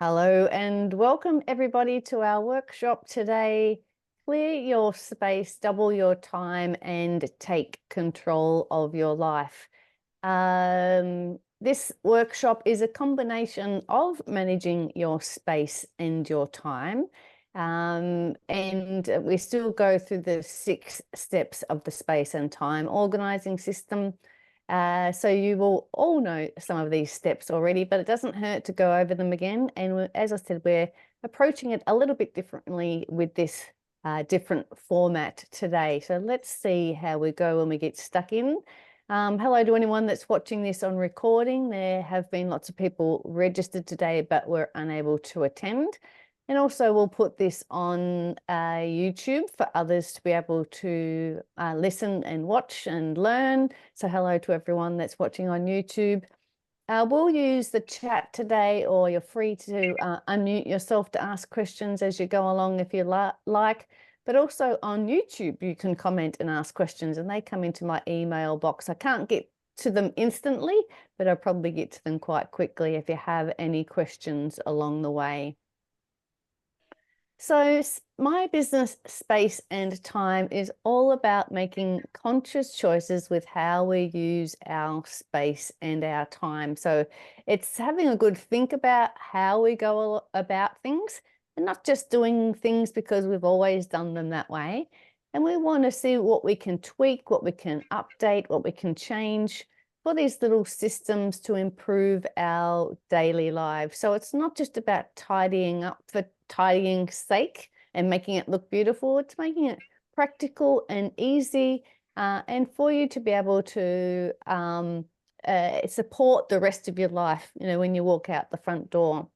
Hello and welcome everybody to our workshop today. Clear your space, double your time, and take control of your life. This workshop is a combination of managing your space and your time. And we still go through the 6 steps of the space and time organizing system. So you will all know some of these steps already, but it doesn't hurt to go over them again. And as I said, we're approaching it a little bit differently with this different format today. So let's see how we go when we get stuck in. Hello to anyone that's watching this on recording. There have been lots of people registered today, but were unable to attend. And also we'll put this on YouTube for others to be able to listen and watch and learn. So hello to everyone that's watching on YouTube. We'll use the chat today, or you're free to unmute yourself to ask questions as you go along if you like. But also on YouTube, you can comment and ask questions, and they come into my email box. I can't get to them instantly, but I'll probably get to them quite quickly if you have any questions along the way. So my business space and time is all about making conscious choices with how we use our space and our time. So it's having a good think about how we go about things and not just doing things because we've always done them that way. And we want to see what we can tweak, what we can update, what we can change for these little systems to improve our daily lives. So it's not just about tidying up for tidying's sake and making it look beautiful. It's making it practical and easy, and for you to be able to support the rest of your life, when you walk out the front door.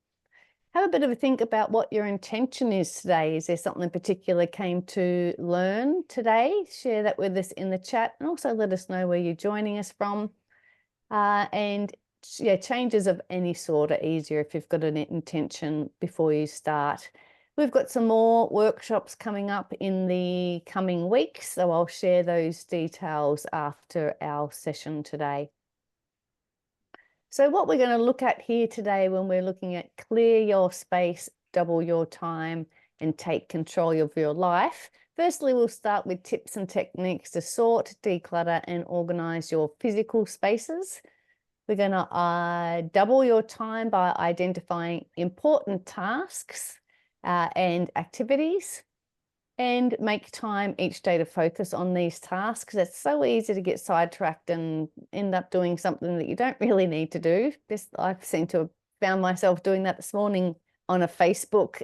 Have a bit of a think about what your intention is today. Is there something particular came to learn today? Share that with us in the chat, and also let us know where you're joining us from. And yeah, changes of any sort are easier if you've got an intention before you start. We've got some more workshops coming up in the coming weeks, so I'll share those details after our session today. So what we're going to look at here today when we're looking at clear your space, double your time, and take control of your life. Firstly, we'll start with tips and techniques to sort, declutter, and organize your physical spaces. We're going to double your time by identifying important tasks and activities, and make time each day to focus on these tasks. It's so easy to get sidetracked and end up doing something that you don't really need to do. I seem to have found myself doing that this morning on a Facebook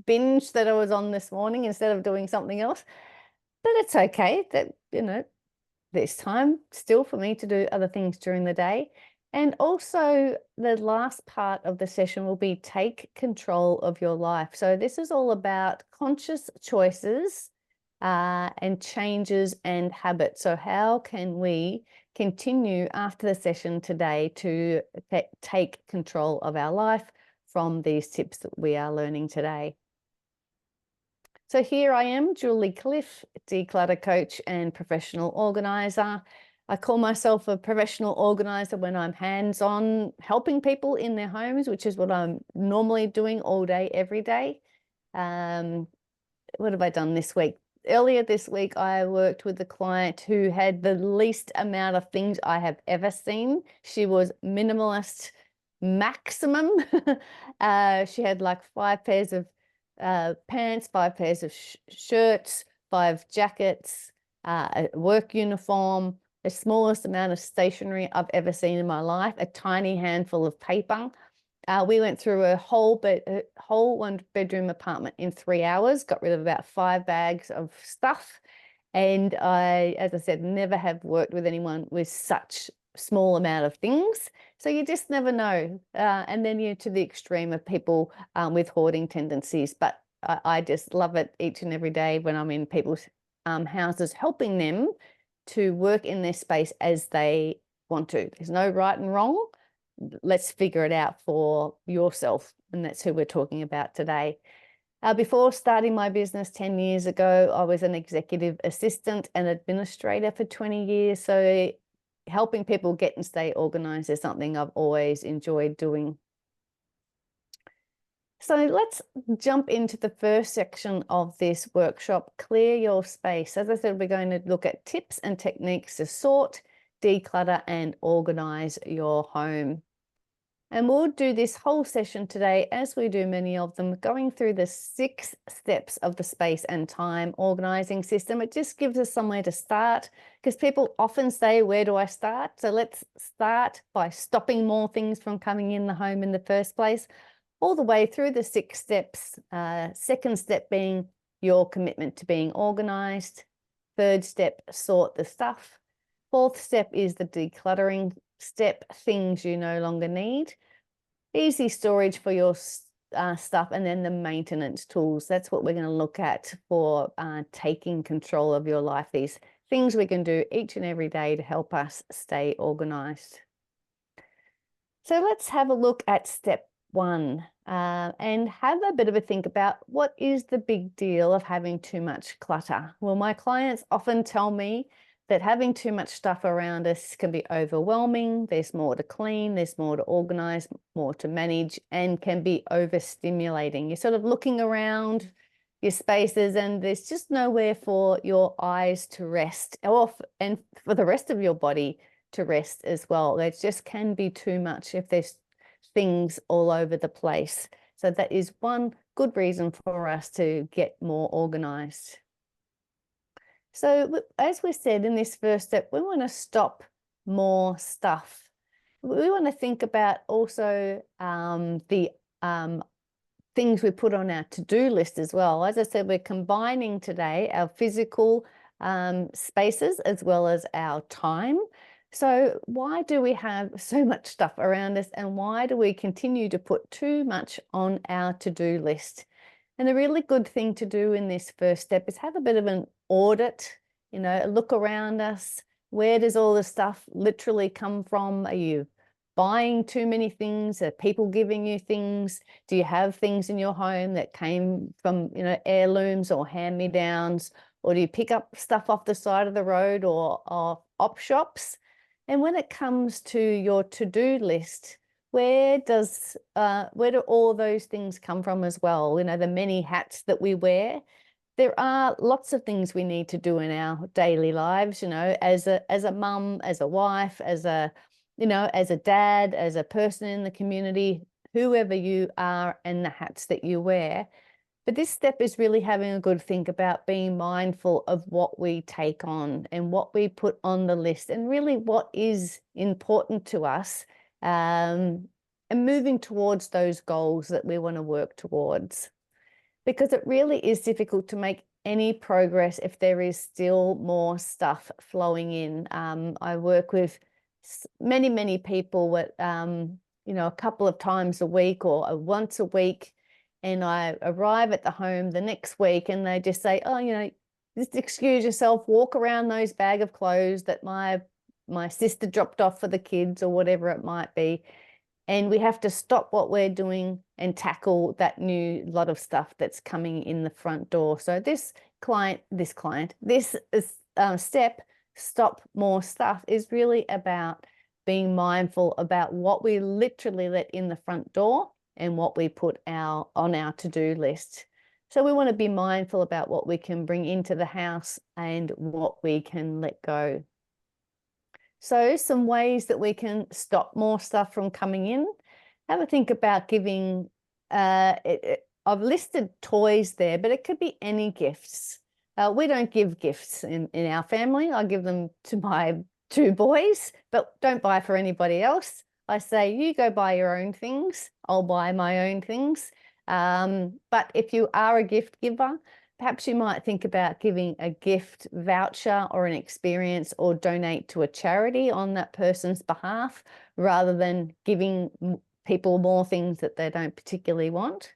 binge that I was on this morning instead of doing something else. But it's okay that, there's time still for me to do other things during the day. And also the last part of the session will be take control of your life. So this is all about conscious choices and changes and habits. So how can we continue after the session today to take control of our life from these tips that we are learning today? So here I am, Julie Cliff, declutter coach and professional organizer. I call myself a professional organizer when I'm hands-on helping people in their homes, which is what I'm normally doing all day, every day. What have I done this week? Earlier this week, I worked with a client who had the least amount of things I have ever seen. She was minimalist maximum. She had like 5 pairs of pants, 5 pairs of shirts, 5 jackets, a work uniform, the smallest amount of stationery I've ever seen in my life, a tiny handful of paper. We went through a whole 1-bedroom apartment in 3 hours, got rid of about 5 bags of stuff. And I, as I said, never have worked with anyone with such small amount of things. So you just never know. And then you're to the extreme of people with hoarding tendencies. But I just love it each and every day when I'm in people's houses, helping them to work in their space as they want to. There's no right and wrong. Let's figure it out for yourself. And that's who we're talking about today. Before starting my business 10 years ago, I was an executive assistant and administrator for 20 years. So helping people get and stay organized is something I've always enjoyed doing. So let's jump into the first section of this workshop, clear your space. As I said, we're going to look at tips and techniques to sort, declutter, and organize your home. And we'll do this whole session today, as we do many of them, going through the 6 steps of the space and time organizing system. It just gives us somewhere to start, because people often say, where do I start? So let's start by stopping more things from coming in the home in the first place, all the way through the 6 steps. Second step being your commitment to being organized. Third step, sort the stuff. Fourth step is the decluttering step, things you no longer need. Easy storage for your stuff, and then the maintenance tools. That's what we're going to look at for taking control of your life. These things we can do each and every day to help us stay organized. So let's have a look at step 1 and have a bit of a think about, what is the big deal of having too much clutter? Well, my clients often tell me that having too much stuff around us can be overwhelming. There's more to clean, there's more to organize, more to manage, and can be overstimulating. You're sort of looking around your spaces and there's just nowhere for your eyes to rest, and for the rest of your body to rest as well. There just can be too much if there's things all over the place. So that is one good reason for us to get more organized. So as we said in this first step, we want to stop more stuff. We want to think about also the things we put on our to-do list as well. As I said, we're combining today our physical spaces as well as our time. So why do we have so much stuff around us, and why do we continue to put too much on our to-do list? And a really good thing to do in this first step is have a bit of an audit, look around us. Where does all the stuff literally come from? Are you buying too many things? Are people giving you things? Do you have things in your home that came from, heirlooms or hand-me-downs? Or do you pick up stuff off the side of the road or op shops? And when it comes to your to-do list, where do all those things come from as well? The many hats that we wear. There are lots of things we need to do in our daily lives, as a mum, as a wife, as a dad, as a person in the community, whoever you are, and the hats that you wear. But this step is really having a good think about being mindful of what we take on and what we put on the list, and really what is important to us, and moving towards those goals that we want to work towards. Because it really is difficult to make any progress if there is still more stuff flowing in. I work with many people with, a couple of times a week or once a week, and I arrive at the home the next week and they just say, oh, just excuse yourself, walk around those bag of clothes that my sister dropped off for the kids or whatever it might be. And we have to stop what we're doing and tackle that new lot of stuff that's coming in the front door. So this step, stop more stuff, is really about being mindful about what we literally let in the front door and what we put on our to-do list. So we want to be mindful about what we can bring into the house and what we can let go. So some ways that we can stop more stuff from coming in. Have a think about giving, I've listed toys there, but it could be any gifts. We don't give gifts in our family. I give them to my 2 boys, but don't buy for anybody else. I say, you go buy your own things, I'll buy my own things. But if you are a gift giver, perhaps you might think about giving a gift voucher or an experience, or donate to a charity on that person's behalf, rather than giving people more things that they don't particularly want.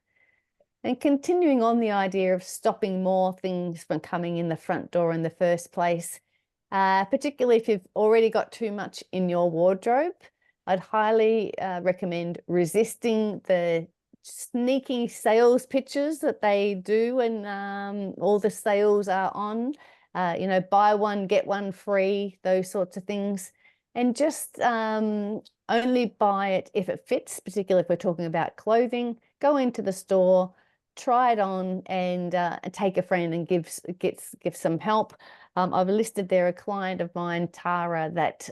And continuing on the idea of stopping more things from coming in the front door in the first place, particularly if you've already got too much in your wardrobe, I'd highly recommend resisting the sneaky sales pitches that they do when all the sales are on, buy one, get one free, those sorts of things. And just only buy it if it fits, particularly if we're talking about clothing. Go into the store, try it on, and take a friend and give some help. I've listed there a client of mine, Tara, that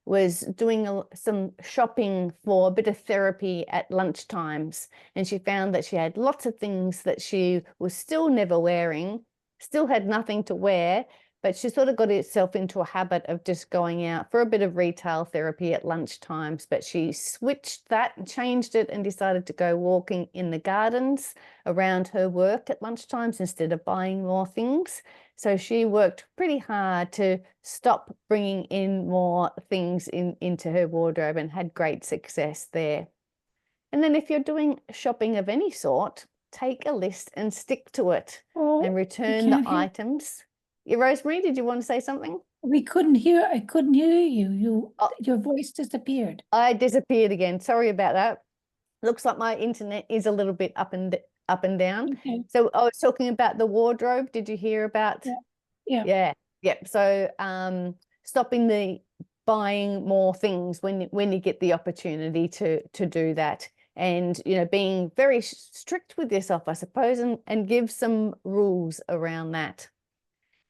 was doing some shopping for a bit of therapy at lunchtimes, and she found that she had lots of things that she was still never wearing, still had nothing to wear, but she sort of got herself into a habit of just going out for a bit of retail therapy at lunchtimes. But she switched that and changed it and decided to go walking in the gardens around her work at lunchtimes instead of buying more things. So she worked pretty hard to stop bringing in more things into her wardrobe and had great success there. And then if you're doing shopping of any sort, take a list and stick to it and return the items. Rosemary, did you want to say something? I couldn't hear you. Your voice disappeared. I disappeared again. Sorry about that. Looks like my internet is a little bit up and down. Okay. So I was talking about the wardrobe. Did you hear about? Yeah. So stopping the buying more things when you get the opportunity to do that, and being very strict with yourself, I suppose, and give some rules around that.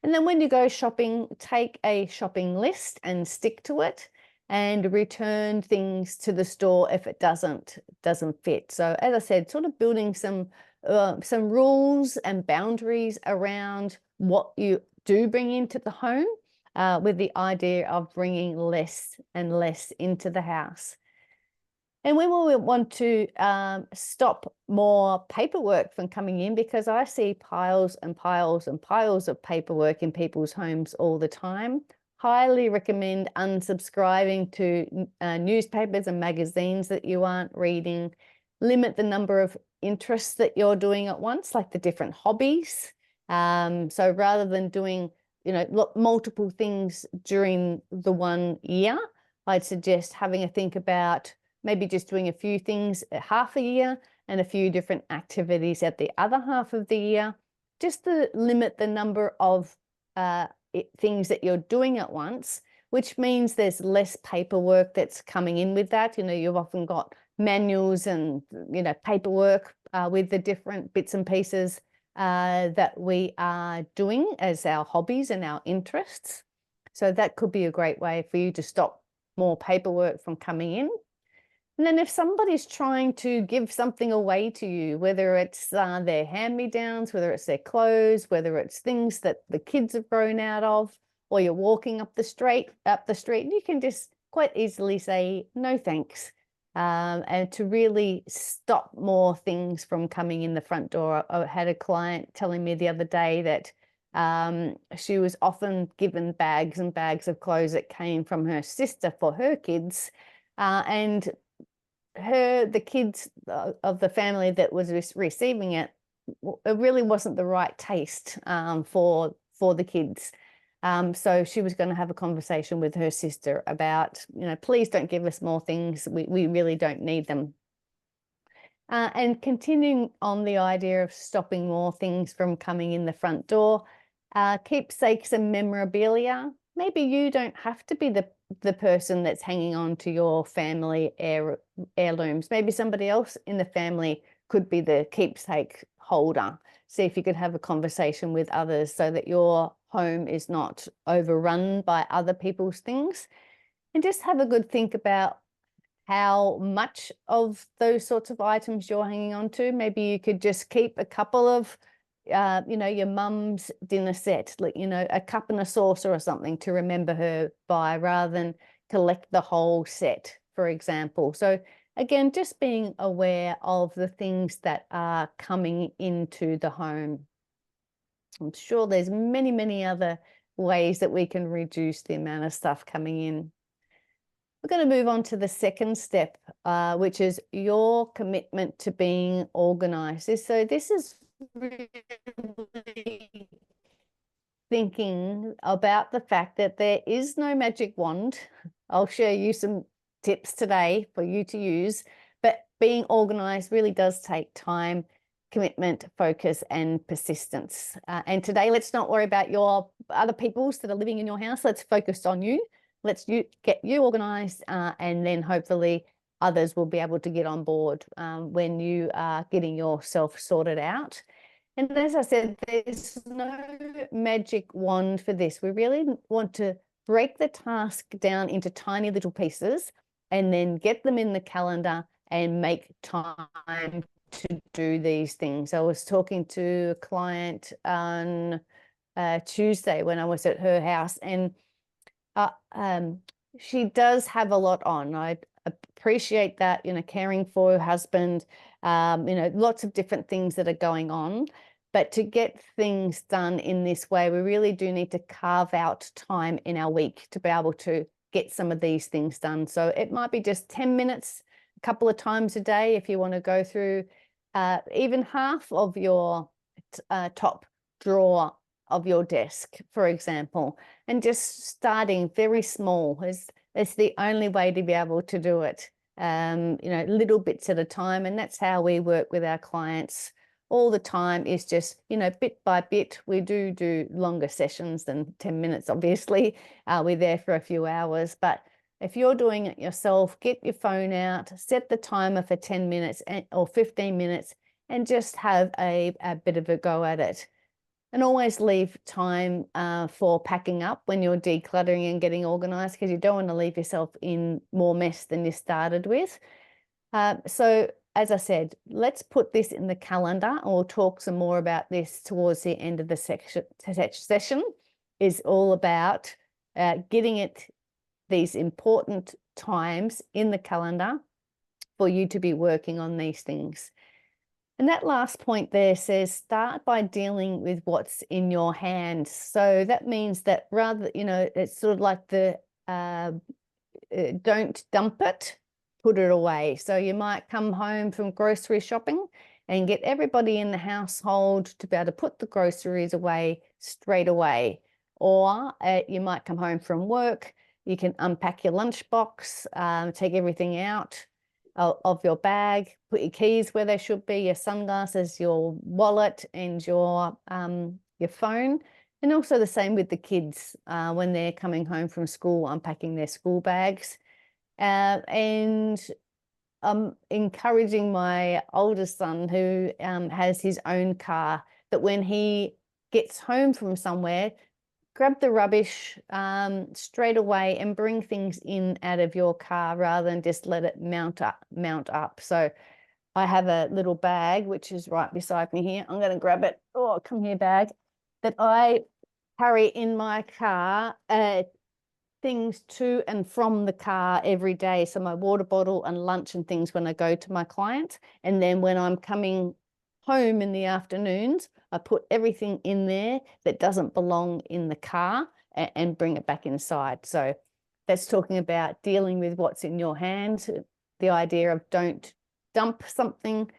And then when you go shopping, take a shopping list and stick to it, and return things to the store if it doesn't fit. So as I said, sort of building some rules and boundaries around what you do bring into the home, with the idea of bringing less and less into the house. And we will want to stop more paperwork from coming in, because I see piles and piles and piles of paperwork in people's homes all the time. Highly recommend unsubscribing to newspapers and magazines that you aren't reading. Limit the number of interests that you're doing at once, like the different hobbies. So rather than doing multiple things during the one year, I'd suggest having a think about maybe just doing a few things at half a year and a few different activities at the other half of the year, just to limit the number of things that you're doing at once, which means there's less paperwork that's coming in with that. You've often got manuals and paperwork with the different bits and pieces that we are doing as our hobbies and our interests. So that could be a great way for you to stop more paperwork from coming in. And then if somebody's trying to give something away to you, whether it's their hand-me-downs, whether it's their clothes, whether it's things that the kids have grown out of, or you're walking up the street, you can just quite easily say no thanks, and to really stop more things from coming in the front door. I had a client telling me the other day that she was often given bags and bags of clothes that came from her sister for her kids, and the kids of the family that was receiving it really wasn't the right taste for the kids. So she was going to have a conversation with her sister about, please don't give us more things. We really don't need them. And continuing on the idea of stopping more things from coming in the front door, keepsakes and memorabilia. Maybe you don't have to be the person that's hanging on to your family heirlooms. Maybe somebody else in the family could be the keepsake holder. See if you could have a conversation with others so that your home is not overrun by other people's things. And just have a good think about how much of those sorts of items you're hanging on to. Maybe you could just keep a couple of your mum's dinner set, like, a cup and a saucer or something to remember her by, rather than collect the whole set, for example. So again, just being aware of the things that are coming into the home. I'm sure there's many, many other ways that we can reduce the amount of stuff coming in. We're going to move on to the second step, which is your commitment to being organized. So this is really thinking about the fact that there is no magic wand. I'll share you some tips today for you to use, but being organized really does take time, commitment, focus, and persistence. And today, let's not worry about your other peoples that are living in your house. Let's focus on you. let's get you organized, and then hopefully others will be able to get on board when you are getting yourself sorted out. And as I said, there's no magic wand for this. We really want to break the task down into tiny little pieces and then get them in the calendar and make time to do these things. I was talking to a client on Tuesday when I was at her house, and she does have a lot on. I appreciate that, caring for her husband, lots of different things that are going on. But to get things done in this way, we really do need to carve out time in our week to be able to get some of these things done. So it might be just 10 minutes, a couple of times a day, if you want to go through even half of your top drawer of your desk, for example, and just starting very small is the only way to be able to do it, little bits at a time. And that's how we work with our clients all the time, is just, bit by bit. We do longer sessions than 10 minutes, obviously. We're there for a few hours, but if you're doing it yourself, get your phone out, set the timer for 10 minutes or 15 minutes, and just have a bit of a go at it. And always leave time for packing up when you're decluttering and getting organized, because you don't want to leave yourself in more mess than you started with. So as I said, let's put this in the calendar, and we'll talk some more about this towards the end of the session. Is all about getting these important times in the calendar for you to be working on these things. And that last point there says, start by dealing with what's in your hands. So that means that rather, it's sort of like the don't dump it, put it away. So you might come home from grocery shopping and get everybody in the household to be able to put the groceries away straight away. Or you might come home from work, you can unpack your lunchbox, take everything out of your bag, put your keys where they should be, your sunglasses, your wallet, and your phone. And also the same with the kids when they're coming home from school, unpacking their school bags. And I'm encouraging my oldest son, who has his own car, that when he gets home from somewhere, grab the rubbish straight away and bring things in out of your car rather than just let it mount up. So I have a little bag, which is right beside me here. I'm going to grab it. Oh, come here, bag, that I carry in my car, things to and from the car every day. So my water bottle and lunch and things when I go to my clients. And then when I'm coming home in the afternoons, I put everything in there that doesn't belong in the car and bring it back inside. So that's talking about dealing with what's in your hands. The idea of don't dump something,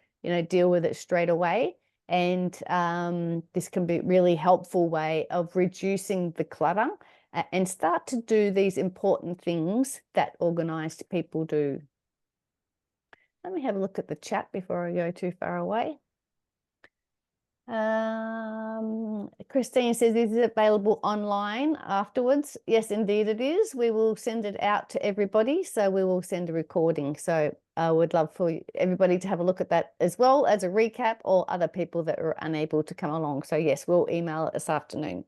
deal with it straight away. And this can be a really helpful way of reducing the clutter and start to do these important things that organized people do. Let me have a look at the chat before I go too far away. Christine says, is it available online afterwards? Yes, indeed it is. We will send it out to everybody. So we will send a recording. So I would love for everybody to have a look at that, as well as a recap, or other people that are unable to come along. So yes, we'll email it this afternoon.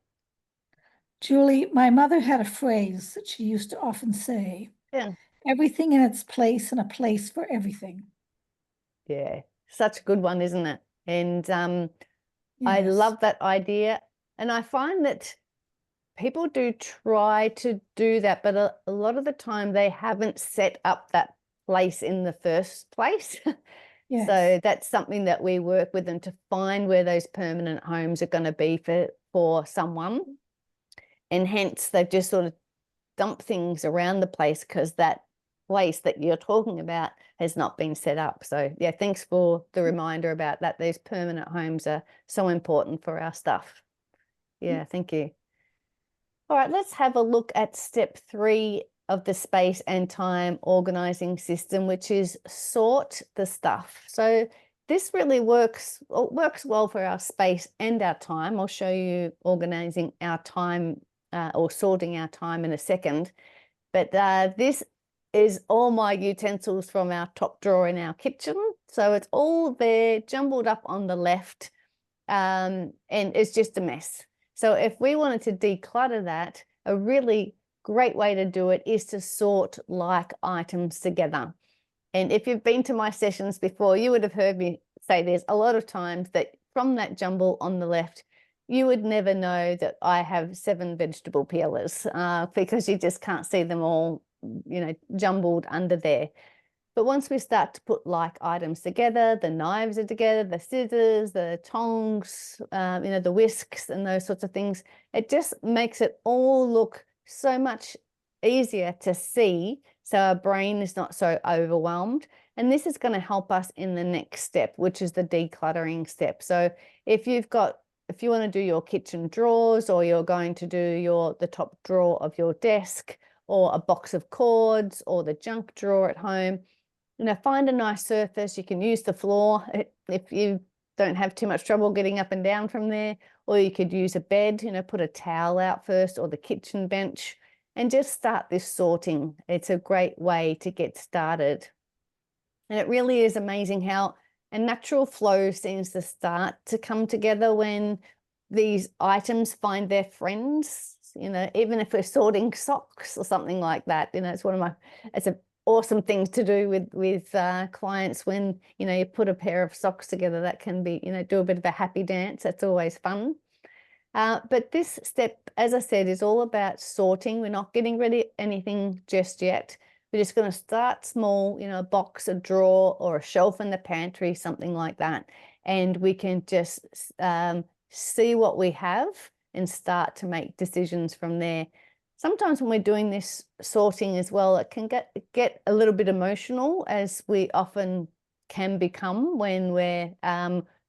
Julie, my mother had a phrase that she used to often say, Yeah. Everything in its place and a place for everything. Yeah, such a good one, isn't it? And I Yes. love that idea. And I find that people do try to do that, but a lot of the time they haven't set up that place in the first place. Yes. So that's something that we work with them to find where those permanent homes are going to be for someone. And hence they've just sort of dumped things around the place because that place that you're talking about has not been set up. So yeah, thanks for the reminder about that. These permanent homes are so important for our stuff. Yeah, thank you. All right, let's have a look at step 3 of the space and time organizing system, which is sort the stuff. So this really works well for our space and our time. I'll show you organizing our time or sorting our time in a second. But this is all my utensils from our top drawer in our kitchen. So it's all there jumbled up on the left, and it's just a mess. So if we wanted to declutter that, a really great way to do it is to sort like items together. And if you've been to my sessions before, you would have heard me say there's a lot of times that from that jumble on the left, you would never know that I have 7 vegetable peelers because you just can't see them all, jumbled under there. But once we start to put like items together, the knives are together, the scissors, the tongs, the whisks and those sorts of things, it just makes it all look so much easier to see. So our brain is not so overwhelmed. And this is going to help us in the next step, which is the decluttering step. So if you want to do your kitchen drawers, or you're going to do the top drawer of your desk, or a box of cords, or the junk drawer at home, find a nice surface. You can use the floor if you don't have too much trouble getting up and down from there, or you could use a bed, put a towel out first, or the kitchen bench, and just start this sorting. It's a great way to get started. And it really is amazing how a natural flow seems to start to come together when these items find their friends, even if we're sorting socks or something like that. It's an awesome thing to do with clients when, you put a pair of socks together. That can be, do a bit of a happy dance. That's always fun. But this step, as I said, is all about sorting. We're not getting rid of anything just yet. We're just going to start small, a box, a drawer, or a shelf in the pantry, something like that. And we can just see what we have and start to make decisions from there. Sometimes when we're doing this sorting as well, it can get a little bit emotional, as we often can become when we're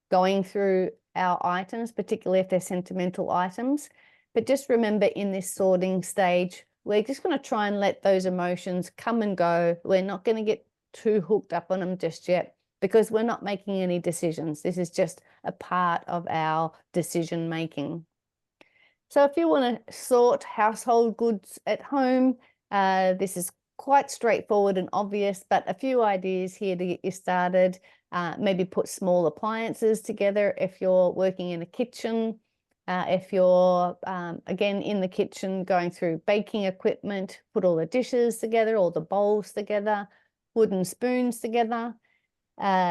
going through our items, particularly if they're sentimental items. But just remember, in this sorting stage, we're just going to try and let those emotions come and go. We're not going to get too hooked up on them just yet, because we're not making any decisions. This is just a part of our decision making. So if you want to sort household goods at home, this is quite straightforward and obvious, but a few ideas here to get you started. Maybe put small appliances together if you're working in a kitchen. If you're, again, in the kitchen going through baking equipment, put all the dishes together, all the bowls together, wooden spoons together,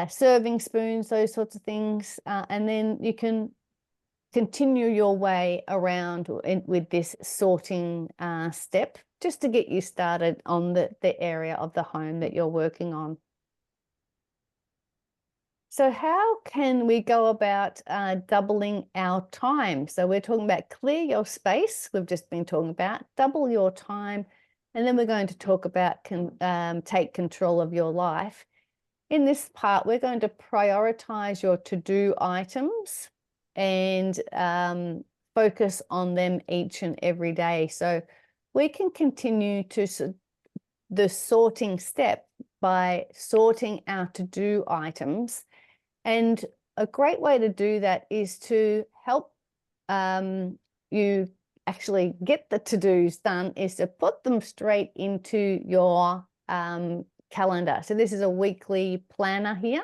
serving spoons, those sorts of things. And then you can continue your way around with this sorting step, just to get you started on the area of the home that you're working on. So how can we go about doubling our time? So we're talking about clear your space. We've just been talking about double your time. And then we're going to talk about take control of your life. In this part, we're going to prioritize your to-do items and focus on them each and every day. So we can continue to the sorting step by sorting our to-do items. And a great way to do that is to help you actually get the to-dos done, is to put them straight into your calendar. So this is a weekly planner here,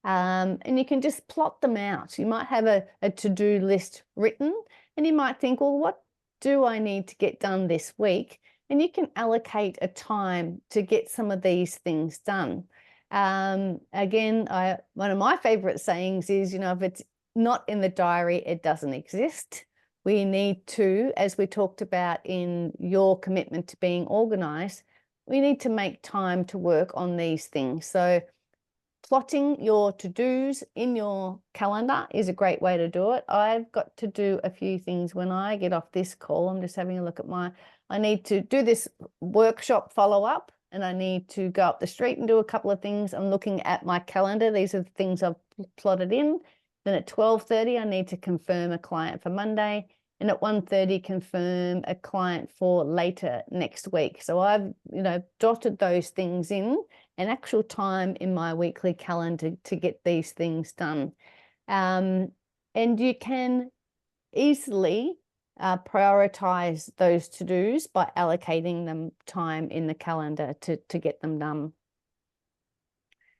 and you can just plot them out. You might have a to-do list written, and you might think, well, what do I need to get done this week? And you can allocate a time to get some of these things done. Again, one of my favorite sayings is, if it's not in the diary, it doesn't exist. We need to, as we talked about in your commitment to being organized, we need to make time to work on these things. So plotting your to-dos in your calendar is a great way to do it. I've got to do a few things when I get off this call. I'm just having a look at I need to do this workshop follow-up, and I need to go up the street and do a couple of things. I'm looking at my calendar. These are the things I've plotted in. Then at 12:30, I need to confirm a client for Monday. And at 1:30, confirm a client for later next week. So I've, dotted those things in an actual time in my weekly calendar to get these things done. And you can easily prioritize those to-dos by allocating them time in the calendar to get them done.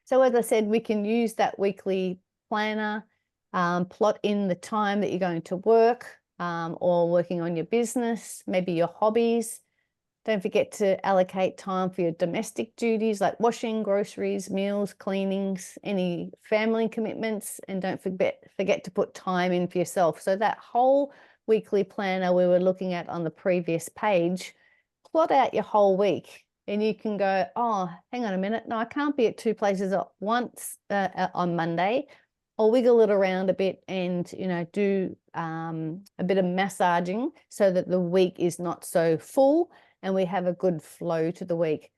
So as I said, we can use that weekly planner, plot in the time that you're going to work or working on your business, maybe your hobbies. Don't forget to allocate time for your domestic duties like washing, groceries, meals, cleanings, any family commitments, and don't forget to put time in for yourself. So that whole weekly planner we were looking at on the previous page, plot out your whole week. And you can go, oh, hang on a minute. No, I can't be at 2 places at once on Monday. I'll wiggle it around a bit and, you know, do a bit of massaging so that the week is not so full and we have a good flow to the week.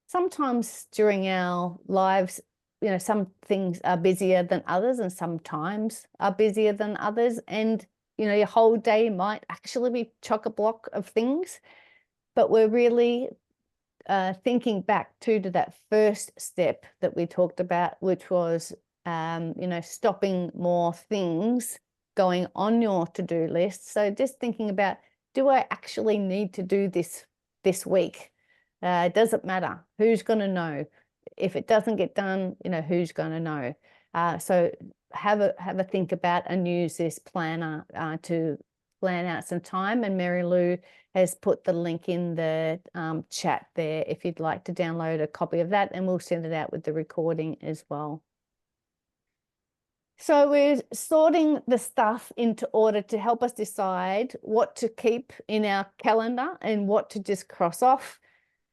Sometimes during our lives, you know, some things are busier than others and sometimes are busier than others. And, you know, your whole day might actually be chock-a-block of things, but we're really thinking back to that first step that we talked about, which was, you know, stopping more things going on your to-do list. So just thinking about, do I actually need to do this week? Does it matter? Who's going to know? If it doesn't get done, you know, who's going to know? So have a think about and use this planner to plan out some time. And Mary Lou has put the link in the chat there if you'd like to download a copy of that, and we'll send it out with the recording as well. So we're sorting the stuff into order to help us decide what to keep in our calendar and what to just cross off.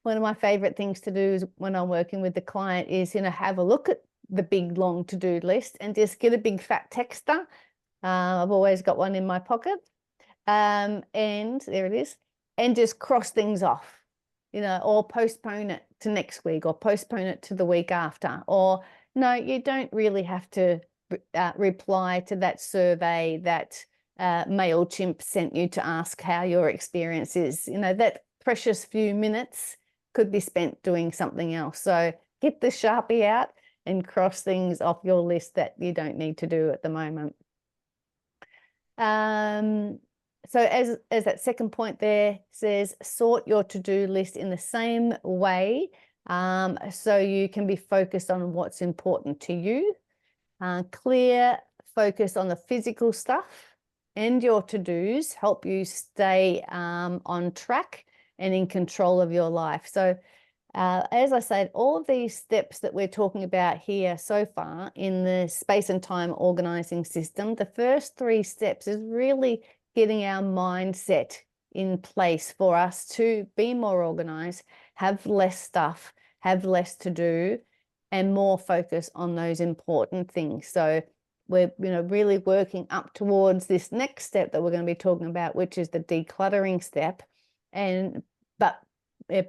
One of my favorite things to do is when I'm working with the client is, you know, have a look at the big long to-do list and just get a big fat texter. I've always got one in my pocket. And there it is. And just cross things off, you know, or postpone it to next week or postpone it to the week after. Or no, you don't really have to reply to that survey that MailChimp sent you to ask how your experience is. You know, that precious few minutes could be spent doing something else. So get the Sharpie out and cross things off your list that you don't need to do at the moment. So as that second point there says, sort your to-do list in the same way so you can be focused on what's important to you. Clear focus on the physical stuff and your to-dos help you stay on track and in control of your life. So as I said, all of these steps that we're talking about here so far in the space and time organizing system, the first 3 steps is really getting our mindset in place for us to be more organized, have less stuff, have less to do, and more focus on those important things. So we're, you know, really working up towards this next step that we're going to be talking about, which is the decluttering step, but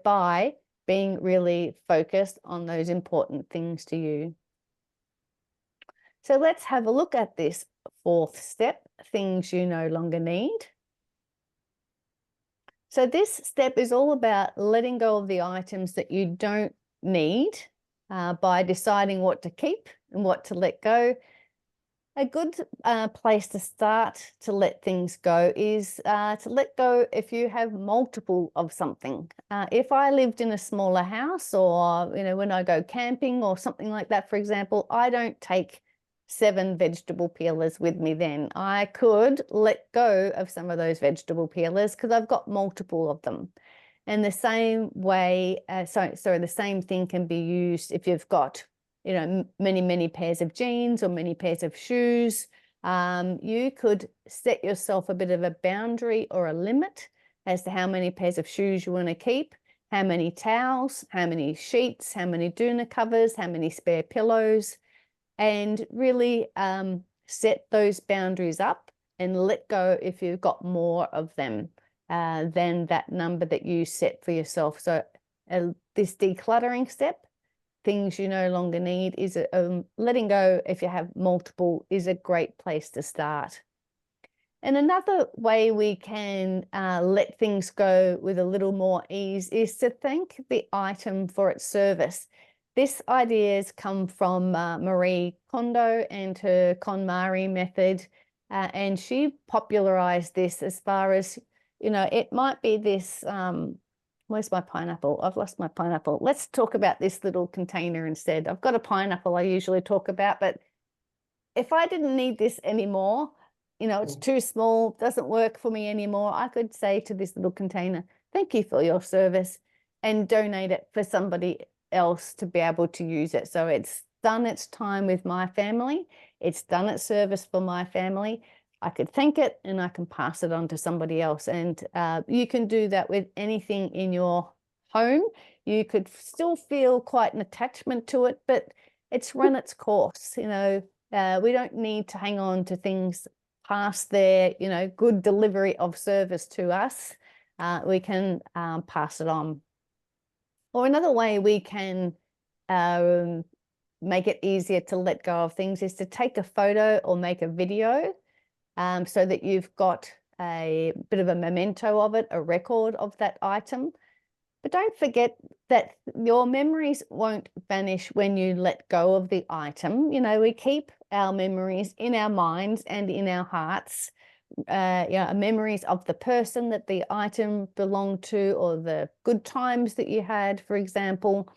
by being really focused on those important things to you. So let's have a look at this 4th step, things you no longer need. So this step is all about letting go of the items that you don't need by deciding what to keep and what to let go. A good place to start to let things go is to let go if you have multiple of something. If I lived in a smaller house, or, you know, when I go camping or something like that, for example, I don't take 7 vegetable peelers with me then. I could let go of some of those vegetable peelers because I've got multiple of them. And the same way, the same thing can be used if you've got, you know, many pairs of jeans or many pairs of shoes. You could set yourself a bit of a boundary or a limit as to how many pairs of shoes you want to keep, how many towels, how many sheets, how many doona covers, how many spare pillows, and really set those boundaries up and let go if you've got more of them than that number that you set for yourself. So this decluttering step, things you no longer need, is letting go if you have multiple is a great place to start. And another way we can let things go with a little more ease is to thank the item for its service. This idea has come from Marie Kondo and her KonMari method. and she popularized this as far as, you know, it might be this, where's my pineapple? I've lost my pineapple. Let's talk about this little container instead. I've got a pineapple I usually talk about, but if I didn't need this anymore, you know, it's too small, doesn't work for me anymore, I could say to this little container, thank you for your service, and donate it for somebody else to be able to use it. So it's done its time with my family. It's done its service for my family. I could thank it and I can pass it on to somebody else. And you can do that with anything in your home. You could still feel quite an attachment to it, but it's run its course. You know, we don't need to hang on to things past their, you know, good delivery of service to us. We can pass it on. Or another way we can make it easier to let go of things is to take a photo or make a video, so that you've got a bit of a memento of it, a record of that item. But don't forget that your memories won't vanish when you let go of the item. You know, we keep our memories in our minds and in our hearts. Yeah, memories of the person that the item belonged to, or the good times that you had, for example.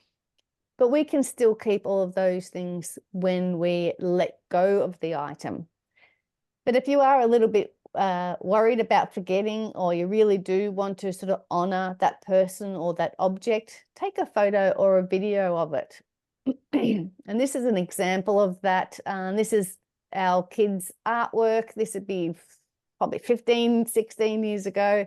But we can still keep all of those things when we let go of the item. But if you are a little bit worried about forgetting, or you really do want to sort of honor that person or that object, take a photo or a video of it. And this is an example of that. This is our kids' artwork. This would be probably 15, 16 years ago,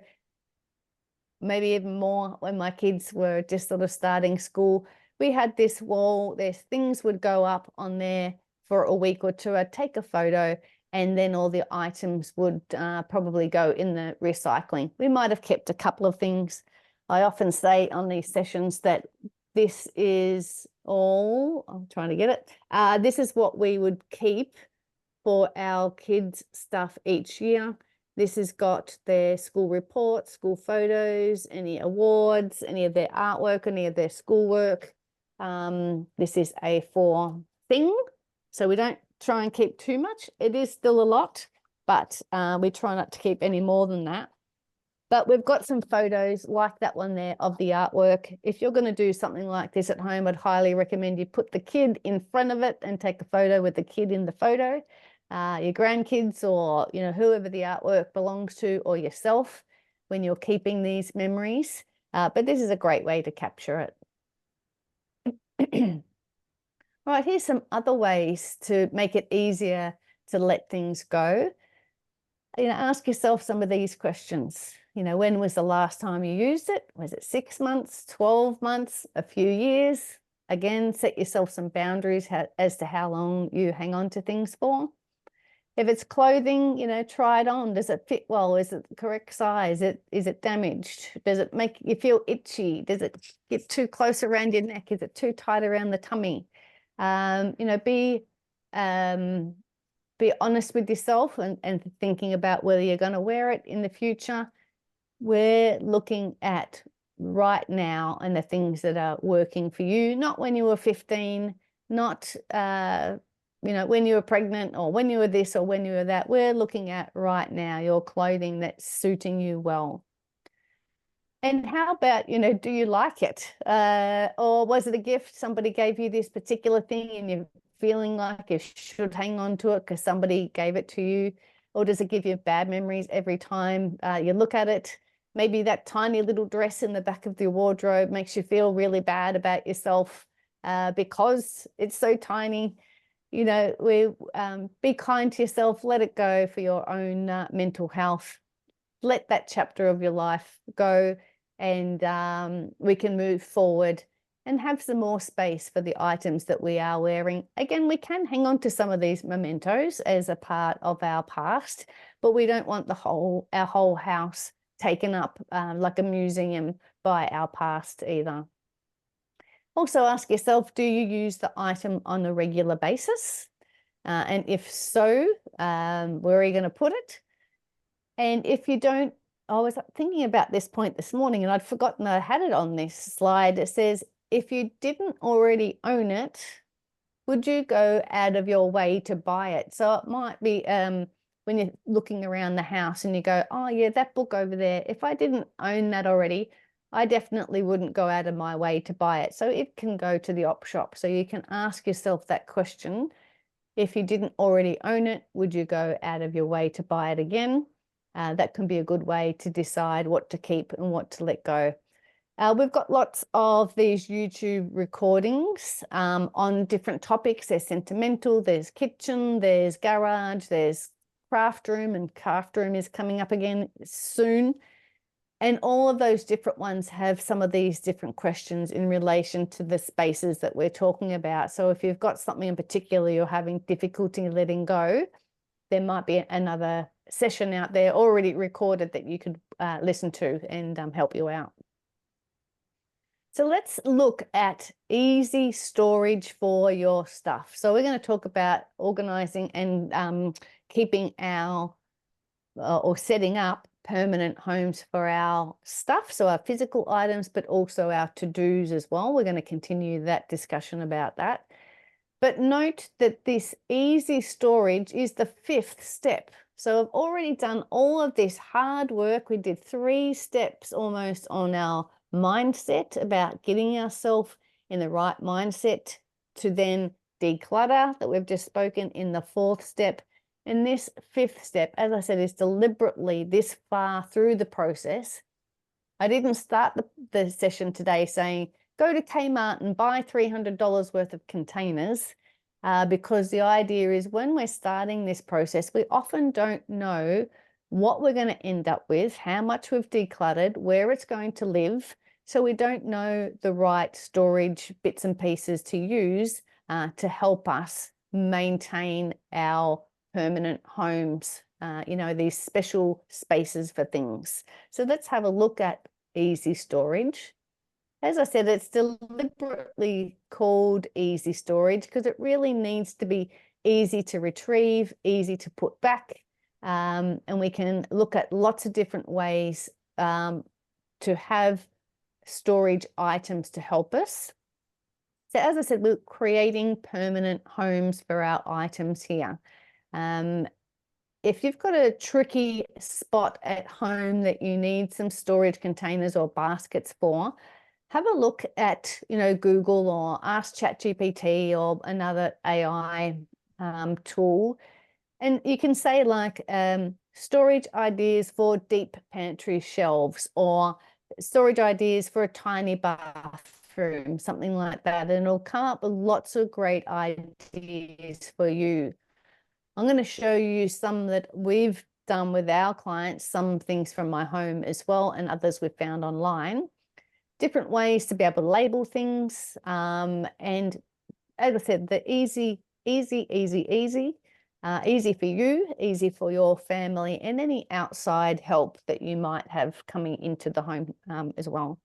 maybe even more, when my kids were just sort of starting school. We had this wall, there's things would go up on there for a week or two. I'd take a photo, and then all the items would probably go in the recycling. We might have kept a couple of things. I often say on these sessions that this is all, I'm trying to get it, this is what we would keep for our kids' stuff each year. This has got their school reports, school photos, any awards, any of their artwork, any of their schoolwork. This is A4 thing, so we don't try and keep too much. It is still a lot, but we try not to keep any more than that. But we've got some photos like that one there of the artwork. If you're going to do something like this at home, I'd highly recommend you put the kid in front of it and take a photo with the kid in the photo. Your grandkids, or, you know, whoever the artwork belongs to, or yourself, when you're keeping these memories. But this is a great way to capture it. All right, here's some other ways to make it easier to let things go. You know, ask yourself some of these questions. You know, when was the last time you used it? Was it 6 months, 12 months, a few years? Again, set yourself some boundaries as to how long you hang on to things for. If it's clothing, you know, try it on. Does it fit well? Is it the correct size? Is it damaged? Does it make you feel itchy? Does it get too close around your neck? Is it too tight around the tummy? You know, be honest with yourself and thinking about whether you're going to wear it in the future. We're looking at right now and the things that are working for you, not when you were 15, not you know, when you were pregnant, or when you were this, or when you were that. We're looking at right now, your clothing that's suiting you well. And how about, you know, do you like it? Or was it a gift? Somebody gave you this particular thing and you're feeling like you should hang on to it because somebody gave it to you? Or does it give you bad memories every time you look at it? Maybe that tiny little dress in the back of the wardrobe makes you feel really bad about yourself because it's so tiny. You know, be kind to yourself, let it go for your own mental health. Let that chapter of your life go, and we can move forward and have some more space for the items that we are wearing. Again, we can hang on to some of these mementos as a part of our past, but we don't want our whole house taken up like a museum by our past either. Also ask yourself, do you use the item on a regular basis? And if so, where are you going to put it? And if you don't, I was thinking about this point this morning and I'd forgotten I had it on this slide. It says, if you didn't already own it, would you go out of your way to buy it? So it might be when you're looking around the house and you go, oh yeah, that book over there, if I didn't own that already, I definitely wouldn't go out of my way to buy it. So it can go to the op shop. So you can ask yourself that question. If you didn't already own it, would you go out of your way to buy it again? That can be a good way to decide what to keep and what to let go. We've got lots of these YouTube recordings on different topics. There's sentimental, there's kitchen, there's garage, there's craft room, and craft room is coming up again soon. And all of those different ones have some of these different questions in relation to the spaces that we're talking about. So if you've got something in particular you're having difficulty letting go, there might be another session out there already recorded that you could listen to and help you out. So let's look at easy storage for your stuff. So we're going to talk about organizing and keeping our or setting up permanent homes for our stuff, so our physical items, but also our to-dos as well. We're going to continue that discussion about that. But note that this easy storage is the 5th step. So I've already done all of this hard work. We did 3 steps almost on our mindset about getting ourselves in the right mindset to then declutter that we've just spoken in the 4th step. And this 5th step, as I said, is deliberately this far through the process. I didn't start the session today saying, go to Kmart and buy $300 worth of containers, because the idea is when we're starting this process, we often don't know what we're going to end up with, how much we've decluttered, where it's going to live. So we don't know the right storage bits and pieces to use to help us maintain our permanent homes, you know, these special spaces for things. So let's have a look at easy storage. As I said, it's deliberately called easy storage because it really needs to be easy to retrieve, easy to put back, and we can look at lots of different ways to have storage items to help us. So as I said, we're creating permanent homes for our items here. If you've got a tricky spot at home that you need some storage containers or baskets for, have a look at, you know, Google or ask ChatGPT or another AI tool. And you can say like storage ideas for deep pantry shelves or storage ideas for a tiny bathroom, something like that. And it'll come up with lots of great ideas for you. I'm going to show you some that we've done with our clients, some things from my home as well, and others we've found online. Different ways to be able to label things. And as I said, the easy for you, easy for your family, and any outside help that you might have coming into the home as well.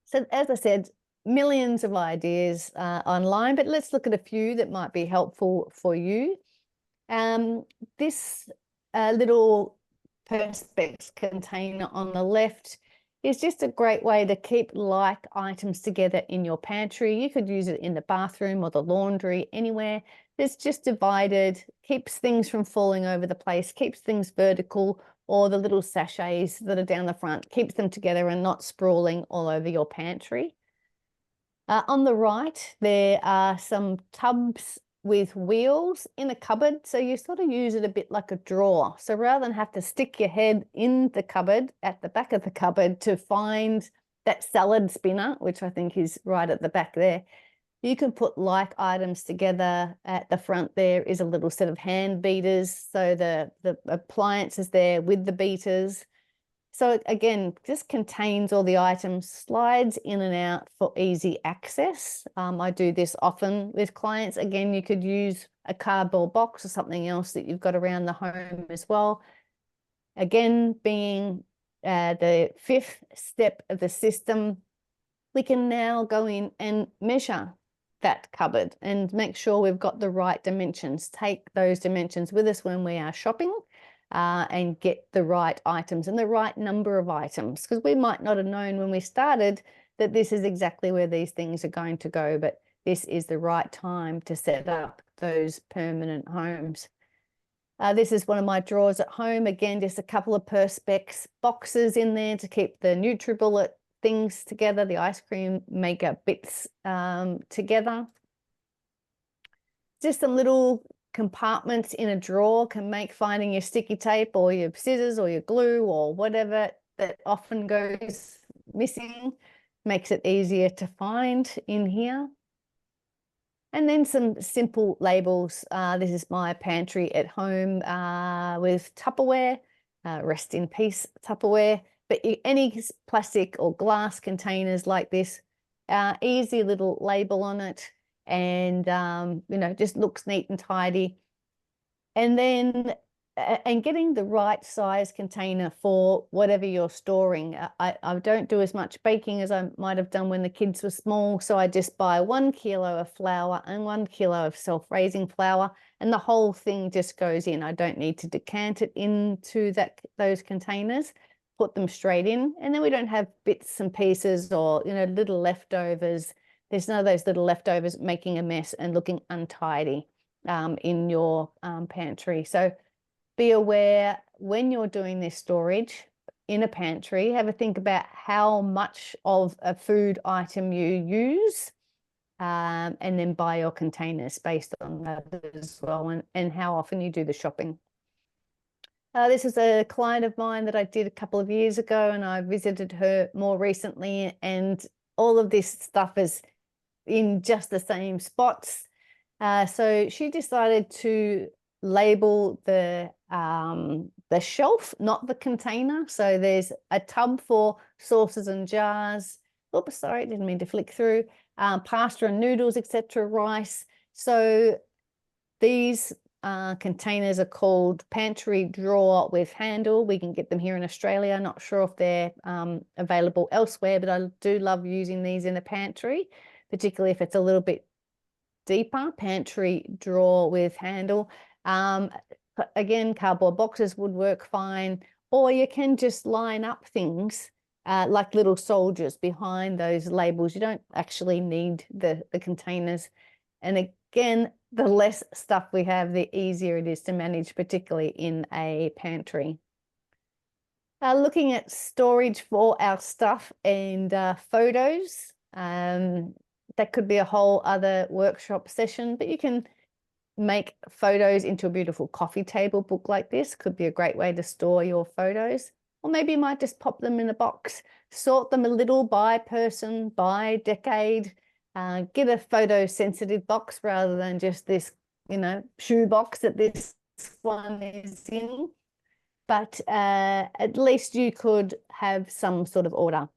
So as I said, millions of ideas online, but let's look at a few that might be helpful for you. This little Perspex container on the left is just a great way to keep like items together in your pantry. You could use it in the bathroom or the laundry, anywhere. It's just divided, keeps things from falling over the place, keeps things vertical, or the little sachets that are down the front, keeps them together and not sprawling all over your pantry. On the right, there are some tubs with wheels in a cupboard. So you sort of use it a bit like a drawer. So rather than have to stick your head in the cupboard at the back of the cupboard to find that salad spinner, which I think is right at the back there, you can put like items together. At the front there is a little set of hand beaters. So the appliance is there with the beaters. So again, this contains all the items, slides in and out for easy access. I do this often with clients. Again, you could use a cardboard box or something else that you've got around the home as well. Again, being the 5th step of the system, we can now go in and measure that cupboard and make sure we've got the right dimensions. Take those dimensions with us when we are shopping. And get the right items and the right number of items, because we might not have known when we started that this is exactly where these things are going to go. But this is the right time to set up those permanent homes. This is one of my drawers at home. Again, just a couple of Perspex boxes in there to keep the NutriBullet things together, the ice cream maker bits together. Just some little compartments in a drawer can make finding your sticky tape or your scissors or your glue or whatever that often goes missing, makes it easier to find in here. And then some simple labels. This is my pantry at home with Tupperware, rest in peace Tupperware. But any plastic or glass containers like this, easy little label on it, and you know, just looks neat and tidy. And then and getting the right size container for whatever you're storing. I don't do as much baking as I might have done when the kids were small, so I just buy 1 kilo of flour and 1 kilo of self-raising flour, and the whole thing just goes in. I don't need to decant it into those containers, put them straight in, and then we don't have bits and pieces or, you know, little leftovers. There's none of those little leftovers making a mess and looking untidy in your pantry. So be aware when you're doing this storage in a pantry, have a think about how much of a food item you use, and then buy your containers based on that as well, and how often you do the shopping. This is a client of mine that I did a couple of years ago, and I visited her more recently, and all of this stuff is in just the same spots. So she decided to label the shelf, not the container. So there's a tub for sauces and jars. Oops, sorry, didn't mean to flick through. Pasta and noodles, etc., rice. So these containers are called pantry drawer with handle. We can get them here in Australia. Not sure if they're available elsewhere, but I do love using these in the pantry, particularly if it's a little bit deeper. Pantry drawer with handle. Again, cardboard boxes would work fine, or you can just line up things like little soldiers behind those labels. You don't actually need the containers. And again, the less stuff we have, the easier it is to manage, particularly in a pantry. Looking at storage for our stuff and photos, that could be a whole other workshop session, but you can make photos into a beautiful coffee table book like this. Could be a great way to store your photos. Or maybe you might just pop them in a box, sort them a little by person, by decade, get a photo sensitive box rather than just this, you know, shoe box that this one is in. But at least you could have some sort of order.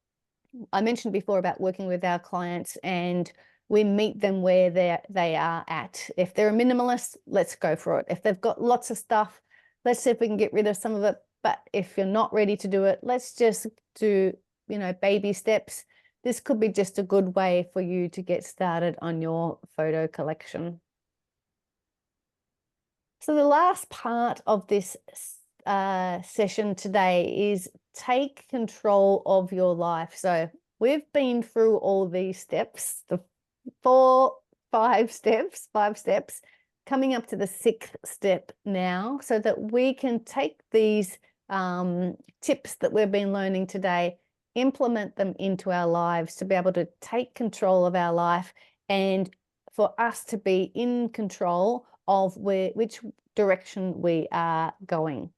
I mentioned before about working with our clients, and we meet them where they are at. If they're a minimalist, let's go for it. If they've got lots of stuff, let's see if we can get rid of some of it. But if you're not ready to do it, let's just do, you know, baby steps. This could be just a good way for you to get started on your photo collection. So the last part of this session today is take control of your life. So we've been through all these steps, the 5 steps, coming up to the 6th step now, so that we can take these tips that we've been learning today, implement them into our lives to be able to take control of our life, and for us to be in control of which direction we are going.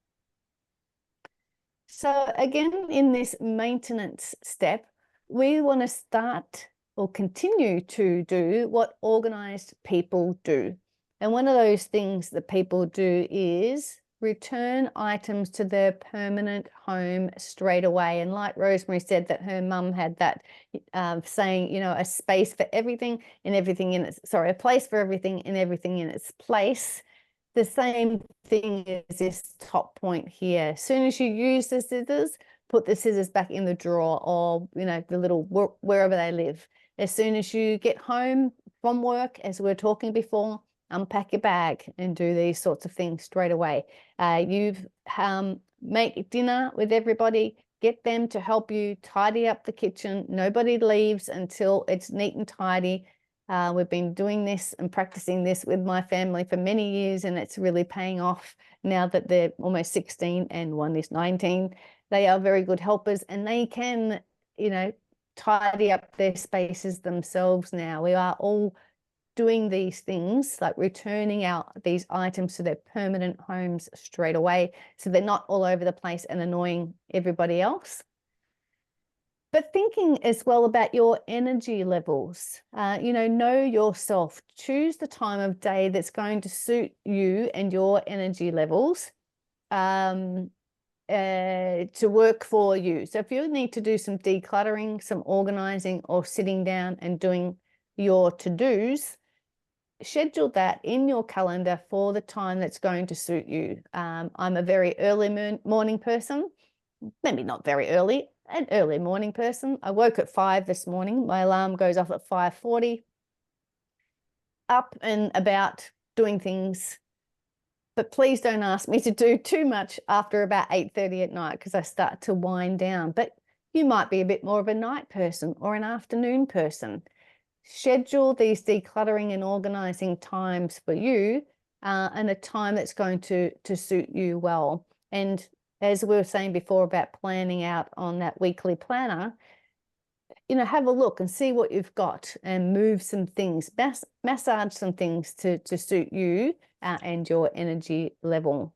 So again, in this maintenance step, we want to start or continue to do what organized people do. And one of those things that people do is return items to their permanent home straight away. And like Rosemary said, that her mum had that saying, you know, a space for everything and everything in its, sorry, a place for everything and everything in its place. The same thing is this top point here. As soon as you use the scissors, put the scissors back in the drawer, or, you know, the little wherever they live. As soon as you get home from work, as we were talking before, unpack your bag and do these sorts of things straight away. You've make dinner with everybody, get them to help you tidy up the kitchen. Nobody leaves until it's neat and tidy. We've been doing this and practicing this with my family for many years, and it's really paying off now that they're almost 16 and one is 19. They are very good helpers, and they can, you know, tidy up their spaces themselves now. We are all doing these things, like returning out these items to their permanent homes straight away, so they're not all over the place and annoying everybody else. But thinking as well about your energy levels, you know yourself. Choose the time of day that's going to suit you and your energy levels to work for you. So if you need to do some decluttering, some organizing, or sitting down and doing your to-dos, schedule that in your calendar for the time that's going to suit you. I'm a very early morning person, maybe not very early, an early morning person. I woke at 5 this morning. My alarm goes off at 5:40. Up and about doing things. But please don't ask me to do too much after about 8:30 at night, because I start to wind down. But you might be a bit more of a night person or an afternoon person. Schedule these decluttering and organizing times for you, and a time that's going to suit you well. And as we were saying before about planning out on that weekly planner, you know, have a look and see what you've got and move some things, massage some things to suit you and your energy level.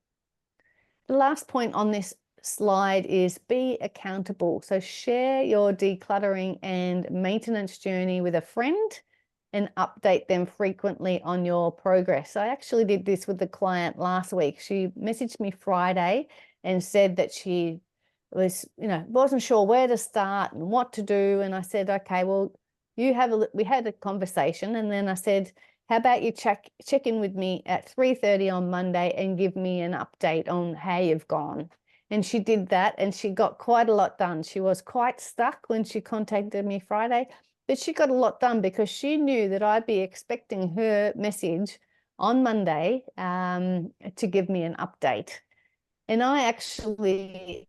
The last point on this slide is be accountable. So share your decluttering and maintenance journey with a friend and update them frequently on your progress. I actually did this with the client last week. She messaged me Friday and said that she was, you know, wasn't sure where to start and what to do. And I said, okay, well, we had a conversation, and then I said, how about you check in with me at 3:30 on Monday and give me an update on how you've gone. And she did that, and she got quite a lot done. She was quite stuck when she contacted me Friday, but she got a lot done because she knew that I'd be expecting her message on Monday to give me an update. And I actually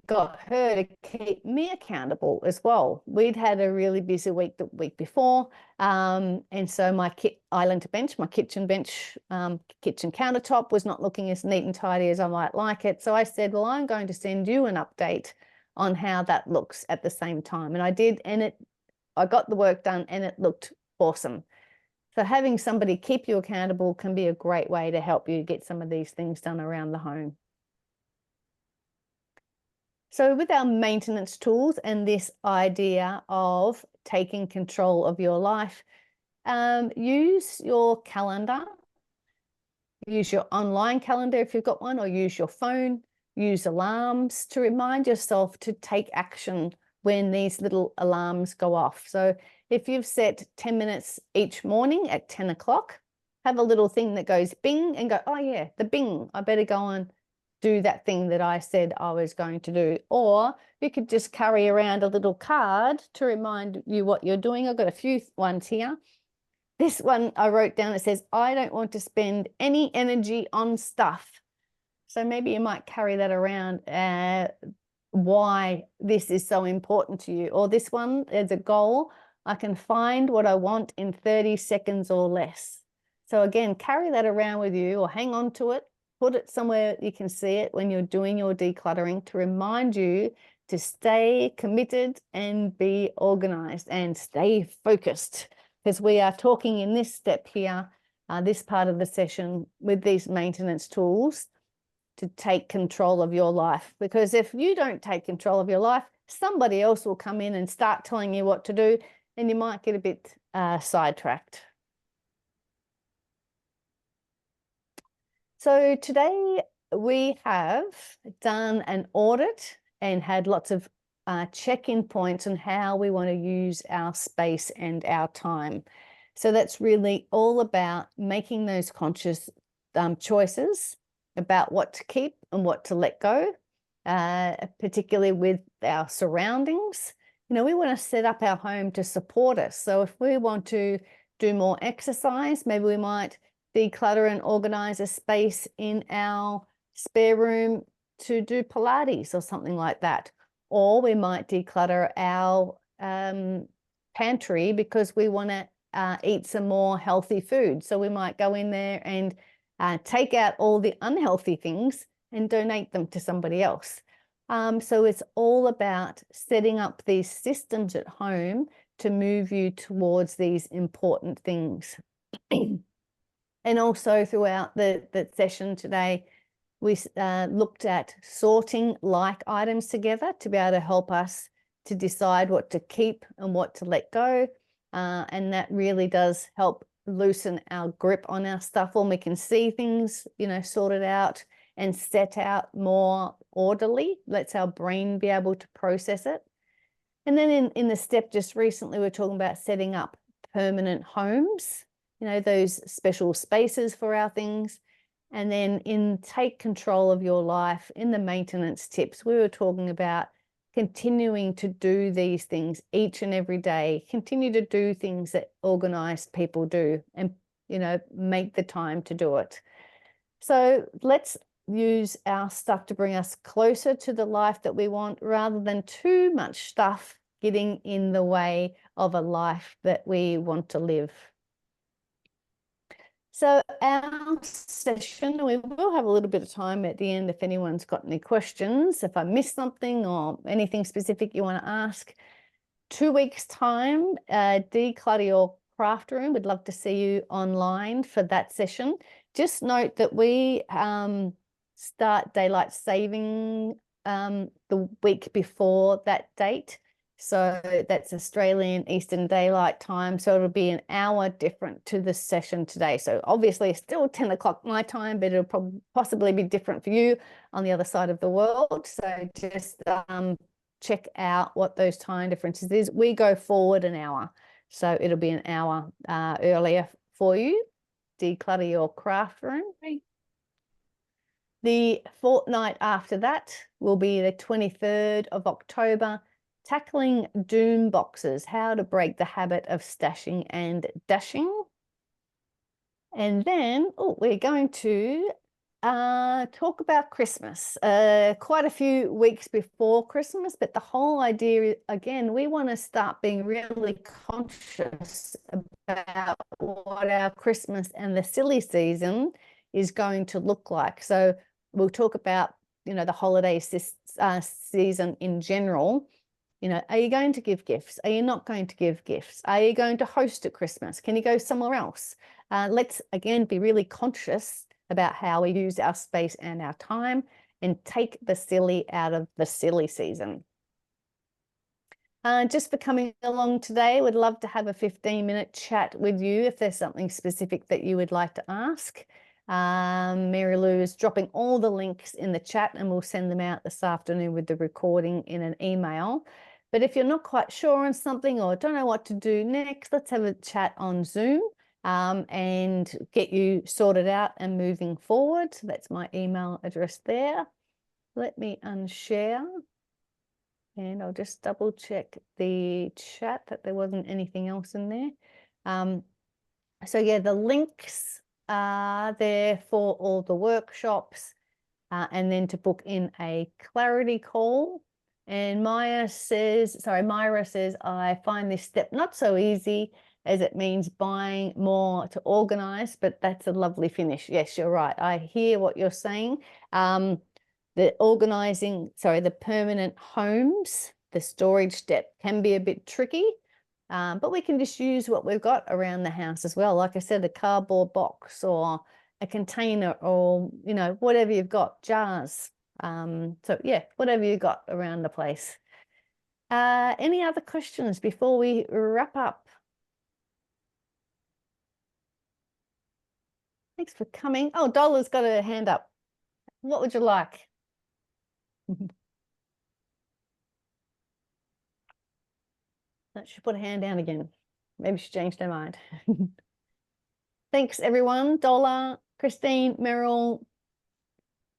got her to keep me accountable as well. We'd had a really busy week the week before. And so my island bench, my kitchen bench, kitchen countertop was not looking as neat and tidy as I might like it. So I said, well, I'm going to send you an update on how that looks at the same time. And I did, and I got the work done, and it looked awesome. So having somebody keep you accountable can be a great way to help you get some of these things done around the home. So with our maintenance tools and this idea of taking control of your life, use your calendar, use your online calendar if you've got one, or use your phone, use alarms to remind yourself to take action when these little alarms go off. So if you've set 10 minutes each morning at 10 o'clock, have a little thing that goes bing and go, oh yeah, the bing, I better go and do that thing that I said I was going to do. Or you could just carry around a little card to remind you what you're doing. I've got a few ones here. This one I wrote down, it says, I don't want to spend any energy on stuff. So maybe you might carry that around, why this is so important to you. Or this one, there's a goal. I can find what I want in 30 seconds or less. So again, carry that around with you or hang on to it. Put it somewhere you can see it when you're doing your decluttering to remind you to stay committed and be organized and stay focused, because we are talking in this step here, this part of the session with these maintenance tools to take control of your life. Because if you don't take control of your life, somebody else will come in and start telling you what to do, and you might get a bit sidetracked. So today we have done an audit and had lots of check-in points on how we want to use our space and our time. So that's really all about making those conscious choices about what to keep and what to let go, particularly with our surroundings. You know, we want to set up our home to support us. So if we want to do more exercise, maybe we might declutter and organize a space in our spare room to do Pilates or something like that. Or we might declutter our pantry because we want to eat some more healthy food. So we might go in there and take out all the unhealthy things and donate them to somebody else. So it's all about setting up these systems at home to move you towards these important things. And also throughout the session today, we looked at sorting like items together to be able to help us to decide what to keep and what to let go. And that really does help loosen our grip on our stuff when we can see things, sorted out and set out more orderly. Lets our brain be able to process it. And then in the step just recently, we're talking about setting up permanent homes, those special spaces for our things. And then in take control of your life, in the maintenance tips, we were talking about continuing to do these things each and every day, continue to do things that organized people do and, make the time to do it. So let's use our stuff to bring us closer to the life that we want rather than too much stuff getting in the way of a life that we want to live. So our session, we will have a little bit of time at the end if anyone's got any questions, if I missed something or anything specific you want to ask. 2 weeks' time, Declutter Your Craft Room. We'd love to see you online for that session. Just note that we start daylight saving the week before that date. So that's Australian Eastern Daylight Time. So it'll be an hour different to the session today. So obviously it's still 10 o'clock my time, but it'll possibly be different for you on the other side of the world. So just check out what those time differences is. We go forward an hour. So it'll be an hour earlier for you. Declutter Your Craft Room. The fortnight after that will be the 23rd of October. Tackling doom boxes, how to break the habit of stashing and dashing. And then, we're going to talk about Christmas. Quite a few weeks before Christmas, but the whole idea, again, we want to start being really conscious about what our Christmas and the silly season is going to look like. So we'll talk about, the holiday season in general. Are you going to give gifts? Are you not going to give gifts? Are you going to host at Christmas? Can you go somewhere else? Let's, again, be really conscious about how we use our space and our time and take the silly out of the silly season. Just for coming along today, we'd love to have a 15-minute chat with you if there's something specific that you would like to ask. Mary Lou is dropping all the links in the chat and we'll send them out this afternoon with the recording in an email. But if you're not quite sure on something or don't know what to do next, let's have a chat on Zoom and get you sorted out and moving forward. So that's my email address there. Let me unshare and I'll just double check the chat that there wasn't anything else in there. So yeah, the links are there for all the workshops and then to book in a clarity call. And Myra says, I find this step not so easy as it means buying more to organize, but that's a lovely finish. Yes, you're right. I hear what you're saying. The the permanent homes, the storage step can be a bit tricky, but we can just use what we've got around the house as well. Like I said, a cardboard box or a container or, whatever you've got, jars. So yeah, whatever you got around the place. Any other questions before we wrap up? Thanks for coming. Oh, Dola's got her hand up. What would you like? She put a hand down again. Maybe she changed her mind. Thanks, everyone. Dola, Christine, Meryl,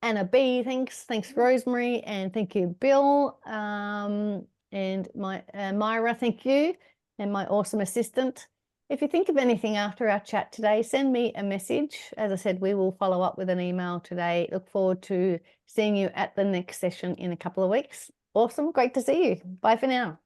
Anna B, thanks, Rosemary, and thank you, Bill, and Myra, thank you, and my awesome assistant. If you think of anything after our chat today, send me a message. As I said, we will follow up with an email today. Look forward to seeing you at the next session in a couple of weeks. Awesome, great to see you. Bye for now.